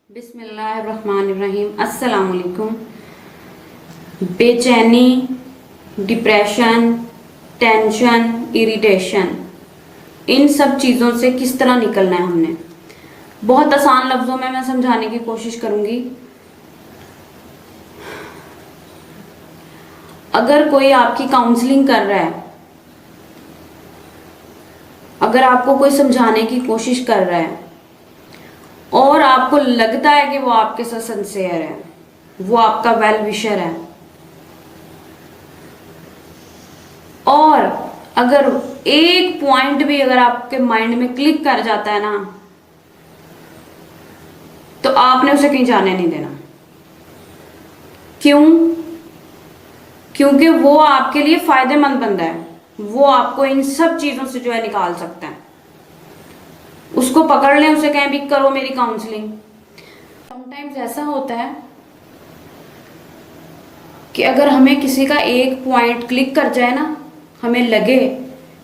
बिस्मिल्लाहिर्रहमानिर्रहीम। अस्सलाम वालेकुम। बेचैनी, डिप्रेशन, टेंशन, इरिटेशन, इन सब चीज़ों से किस तरह निकलना है हमने, बहुत आसान लफ्ज़ों में मैं समझाने की कोशिश करूंगी। अगर कोई आपकी काउंसलिंग कर रहा है, अगर आपको कोई समझाने की कोशिश कर रहा है और आपको लगता है कि वो आपके साथ सिंसियर है, वो आपका वेल विशर है, और अगर एक पॉइंट भी अगर आपके माइंड में क्लिक कर जाता है ना, तो आपने उसे कहीं जाने नहीं देना। क्यों? क्योंकि वो आपके लिए फायदेमंद बंदा है, वो आपको इन सब चीजों से जो है निकाल सकता है। उसको पकड़ लें, उसे कहें भी करो मेरी काउंसलिंग। समटाइम्स ऐसा होता है कि अगर हमें किसी का एक पॉइंट क्लिक कर जाए ना, हमें लगे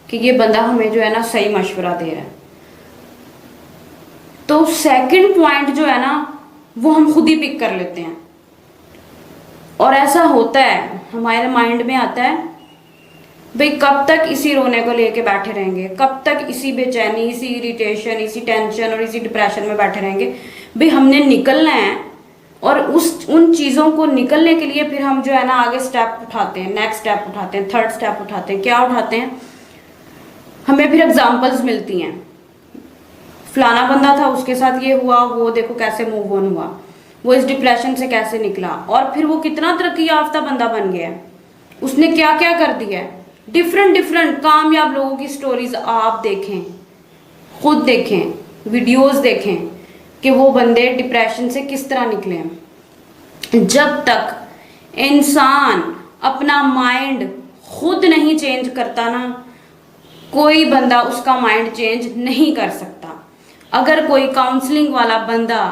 कि ये बंदा हमें जो है ना सही मशवरा दे रहा है, तो सेकंड पॉइंट जो है ना वो हम खुद ही पिक कर लेते हैं। और ऐसा होता है, हमारे माइंड में आता है भाई कब तक इसी रोने को लेके बैठे रहेंगे, कब तक इसी बेचैनी, इसी इरिटेशन, इसी टेंशन और इसी डिप्रेशन में बैठे रहेंगे। भाई हमने निकलना है, और उन चीज़ों को निकलने के लिए फिर हम जो है ना आगे स्टेप उठाते हैं, नेक्स्ट स्टेप उठाते हैं, थर्ड स्टेप उठाते हैं। क्या उठाते हैं? हमें फिर एग्जाम्पल्स मिलती हैं, फलाना बंदा था उसके साथ ये हुआ, वो देखो कैसे मूव ऑन हुआ, वो इस डिप्रेशन से कैसे निकला, और फिर वो कितना तरक्की याफ्ता बंदा बन गया है, उसने क्या क्या कर दिया है। डिफरेंट डिफरेंट कामयाब लोगों की स्टोरीज आप देखें, खुद देखें, वीडियोस देखें कि वो बंदे डिप्रेशन से किस तरह निकले हैं। जब तक इंसान अपना माइंड खुद नहीं चेंज करता ना, कोई बंदा उसका माइंड चेंज नहीं कर सकता। अगर कोई काउंसलिंग वाला बंदा,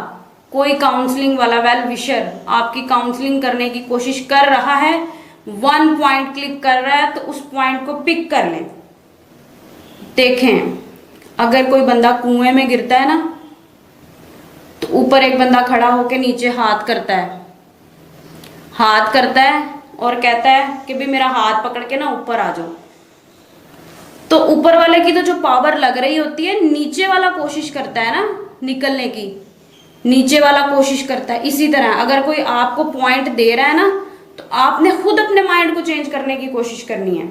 कोई काउंसलिंग वाला वेल विशर आपकी काउंसलिंग करने की कोशिश कर रहा है, वन पॉइंट क्लिक कर रहा है, तो उस पॉइंट को पिक कर लें। देखें, अगर कोई बंदा कुएं में गिरता है ना, तो ऊपर एक बंदा खड़ा होकर नीचे हाथ करता है, हाथ करता है और कहता है कि भी मेरा हाथ पकड़ के ना ऊपर आ जाओ। तो ऊपर वाले की तो जो पावर लग रही होती है, नीचे वाला कोशिश करता है ना निकलने की, नीचे वाला कोशिश करता है। इसी तरह अगर कोई आपको पॉइंट दे रहा है ना, तो आपने खुद अपने माइंड को चेंज करने की कोशिश करनी है।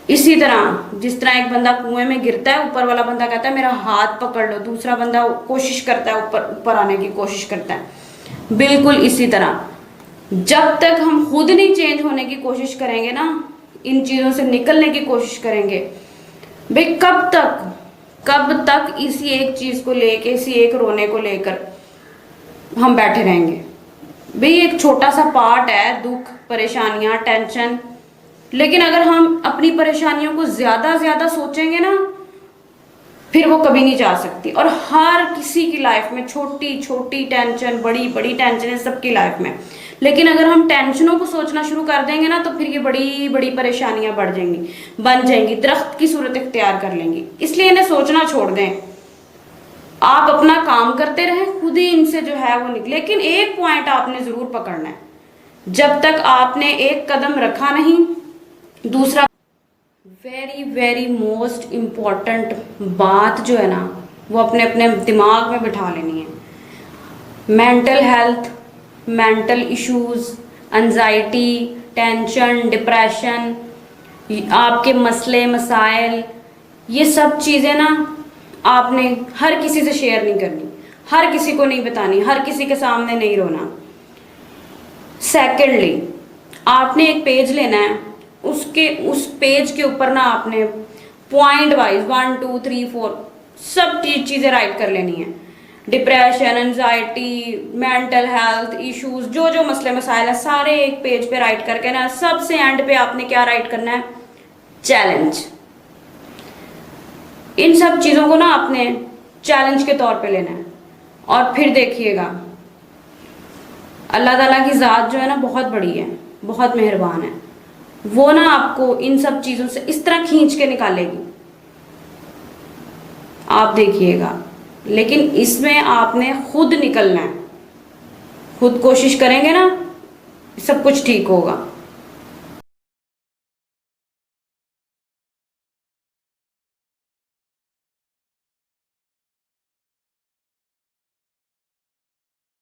इसी तरह जिस तरह एक बंदा कुएं में गिरता है, ऊपर वाला बंदा कहता है मेरा हाथ पकड़ लो, दूसरा बंदा कोशिश करता है ऊपर ऊपर आने की कोशिश करता है। बिल्कुल इसी तरह जब तक हम खुद नहीं चेंज होने की कोशिश करेंगे ना, इन चीजों से निकलने की कोशिश करेंगे, भाई कब तक इसी एक चीज को लेके, इसी एक रोने को लेकर हम बैठे रहेंगे। भाई एक छोटा सा पार्ट है दुख, परेशानियां, टेंशन, लेकिन अगर हम अपनी परेशानियों को ज्यादा सोचेंगे ना, फिर वो कभी नहीं जा सकती। और हर किसी की लाइफ में छोटी छोटी टेंशन, बड़ी बड़ी टेंशन है सबकी लाइफ में, लेकिन अगर हम टेंशनों को सोचना शुरू कर देंगे ना, तो फिर ये बड़ी बड़ी परेशानियां बढ़ जाएंगी, बन जाएंगी, दरख्त की सूरत इख्तियार कर लेंगी। इसलिए इन्हें सोचना छोड़ दें, आप अपना काम करते रहें, खुद ही इनसे जो है वो निकले। लेकिन एक पॉइंट आपने जरूर पकड़ना है, जब तक आपने एक कदम रखा नहीं, दूसरा वेरी वेरी मोस्ट इम्पॉर्टेंट बात जो है ना, वो अपने अपने दिमाग में बिठा लेनी है। Mental health, mental issues, anxiety, tension, depression, आपके मसले मसाइल, ये सब चीज़ें ना आपने हर किसी से शेयर नहीं करनी, हर किसी को नहीं बतानी, हर किसी के सामने नहीं रोना। सेकेंडली, आपने एक पेज लेना है, उस पेज के ऊपर ना आपने पॉइंट वाइज 1 2 3 4 सब चीज़ें राइट कर लेनी है। Depression, anxiety, mental health issues, जो जो मसले मसाइल है, सारे एक पेज पे राइट करके ना, सबसे एंड पे आपने क्या राइट करना है? चैलेंज। इन सब चीज़ों को ना आपने चैलेंज के तौर पे लेना है। और फिर देखिएगा, अल्लाह ताला की ज़ात जो है ना बहुत बड़ी है, बहुत मेहरबान है, वो ना आपको इन सब चीज़ों से इस तरह खींच के निकालेगी। आप देखिएगा, लेकिन इसमें आपने खुद निकलना है, खुद कोशिश करेंगे ना सब कुछ ठीक होगा।